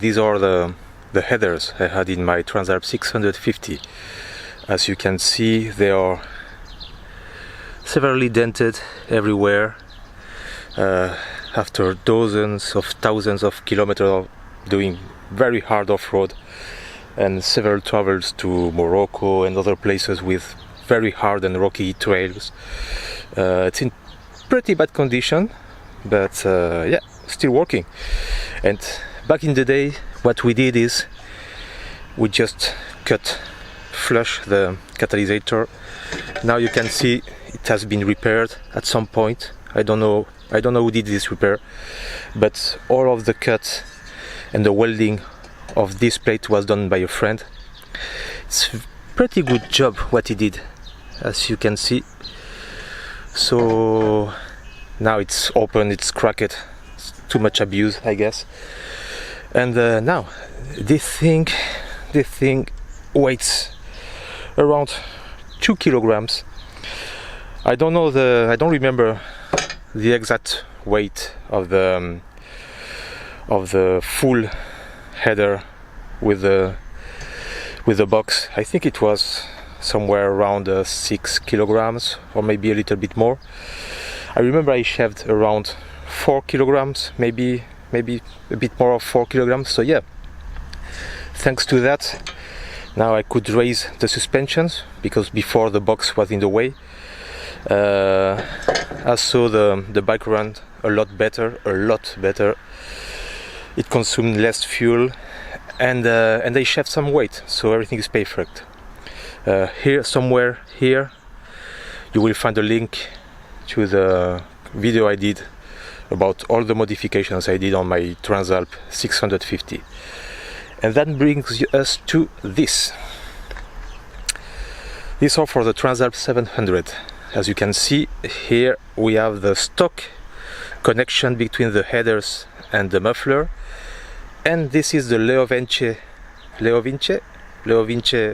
These are the headers I had in my TRANSALP 650. As you can see, they are severely dented everywhere after dozens of thousands of kilometers of doing very hard off-road and several travels to Morocco and other places with very hard and rocky trails. It's in pretty bad condition, but yeah, still working. And back in the day, what we did is we just flush the catalysator. Now you can see it has been repaired at some point. I don't know who did this repair, but all of the cut and the welding of this plate was done by a friend. It's a pretty good job what he did, as you can see. So now it's open, it's cracked, it's too much abuse, I guess. And now this thing weighs around 2 kilograms. I don't remember the exact weight of the full header with the box. I think it was somewhere around 6 kilograms or maybe a little bit more. I remember I shaved around 4 kilograms, maybe a bit more of 4 kilograms. So yeah, thanks to that, now I could raise the suspensions, because before the box was in the way. Also the bike ran a lot better. It consumed less fuel, and I shaved some weight, so everything is perfect. Somewhere here you will find a link to the video I did about all the modifications I did on my TRANSALP 650. And that brings us to this. These are for the TRANSALP 700. As you can see here, we have the stock connection between the headers and the muffler, and this is the Leovince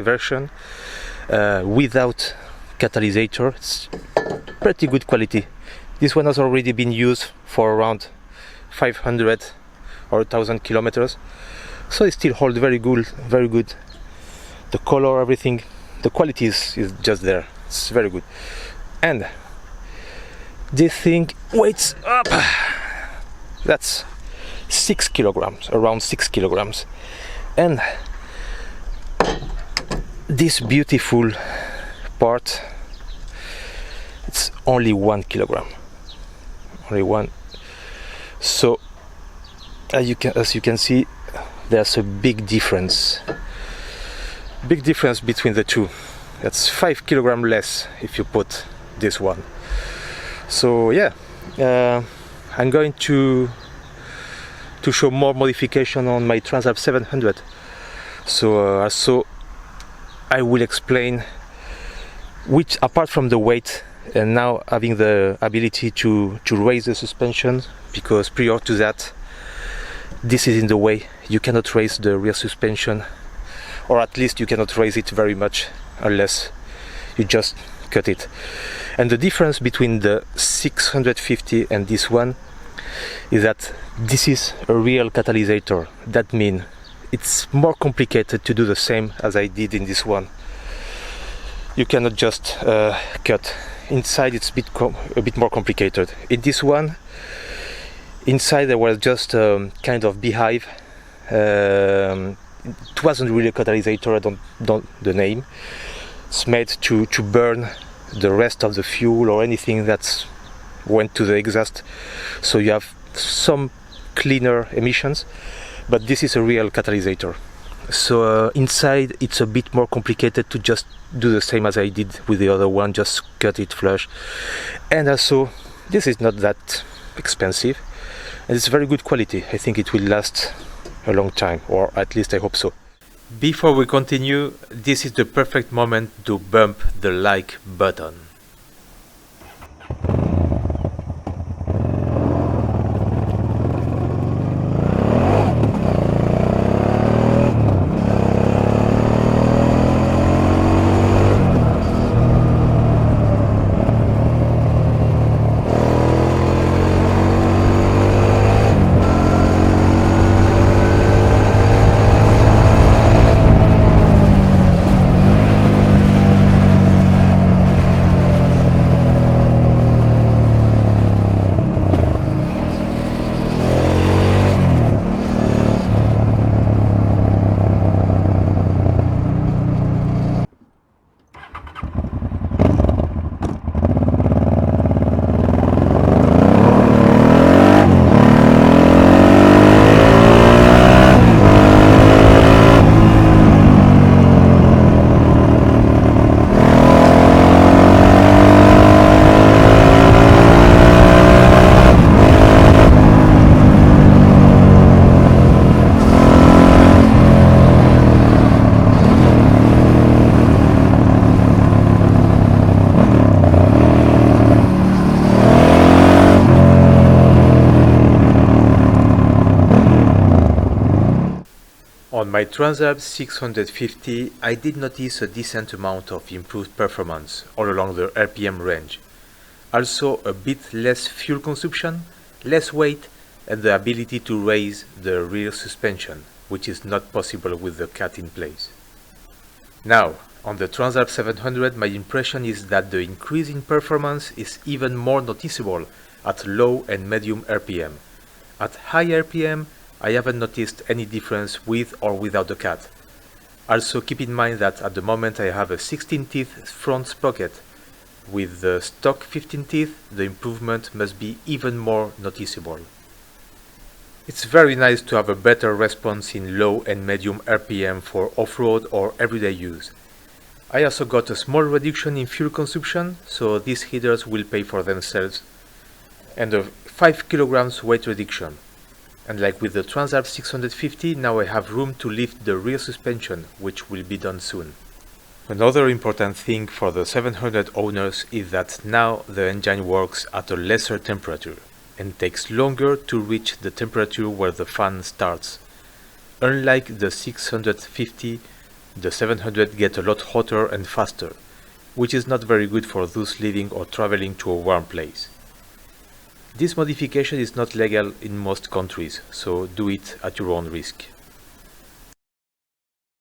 version without catalysator. It's pretty good quality. This one has already been used for around 500 or 1000 kilometers, so it still holds very good. The color, everything, the quality is just there. It's very good. And this thing weighs up. That's 6 kilograms, around 6 kilograms. And this beautiful part, it's only 1 kilogram. Only one. So as you can see, there's a big difference between the two. That's 5 kilograms less if you put this one. So yeah, I'm going to show more modification on my TRANSALP 700. So I will explain which, apart from the weight and now having the ability to raise the suspension, because prior to that this is in the way. You cannot raise the rear suspension, or at least you cannot raise it very much unless you just cut it. And the difference between the 650 and this one is that this is a real catalysator. That means it's more complicated to do the same as I did in this one. You cannot just cut. Inside it's a bit more complicated. In this one, inside there was just a kind of beehive. It wasn't really a catalysator, I don't know the name. It's made to burn the rest of the fuel or anything that went to the exhaust, so you have some cleaner emissions, but this is a real catalysator. So inside it's a bit more complicated to just do the same as I did with the other one, just cut it flush. And also this is not that expensive and it's very good quality. I think it will last a long time, or at least I hope so. Before we continue, this is the perfect moment to bump the like button. On my TRANSALP 650, I did notice a decent amount of improved performance all along the RPM range. Also a bit less fuel consumption, less weight, and the ability to raise the rear suspension, which is not possible with the cat in place. Now, on the TRANSALP 700, my impression is that the increase in performance is even more noticeable at low and medium RPM. At high RPM, I haven't noticed any difference with or without the cat. Also keep in mind that at the moment I have a 16 teeth front sprocket. With the stock 15 teeth, the improvement must be even more noticeable. It's very nice to have a better response in low and medium RPM for off-road or everyday use. I also got a small reduction in fuel consumption, so these headers will pay for themselves, and a 5 kilograms weight reduction. And like with the TRANSALP 650, now I have room to lift the rear suspension, which will be done soon. Another important thing for the 700 owners is that now the engine works at a lesser temperature and takes longer to reach the temperature where the fan starts. Unlike the 650, the 700 gets a lot hotter and faster, which is not very good for those living or traveling to a warm place. This modification is not legal in most countries, so do it at your own risk.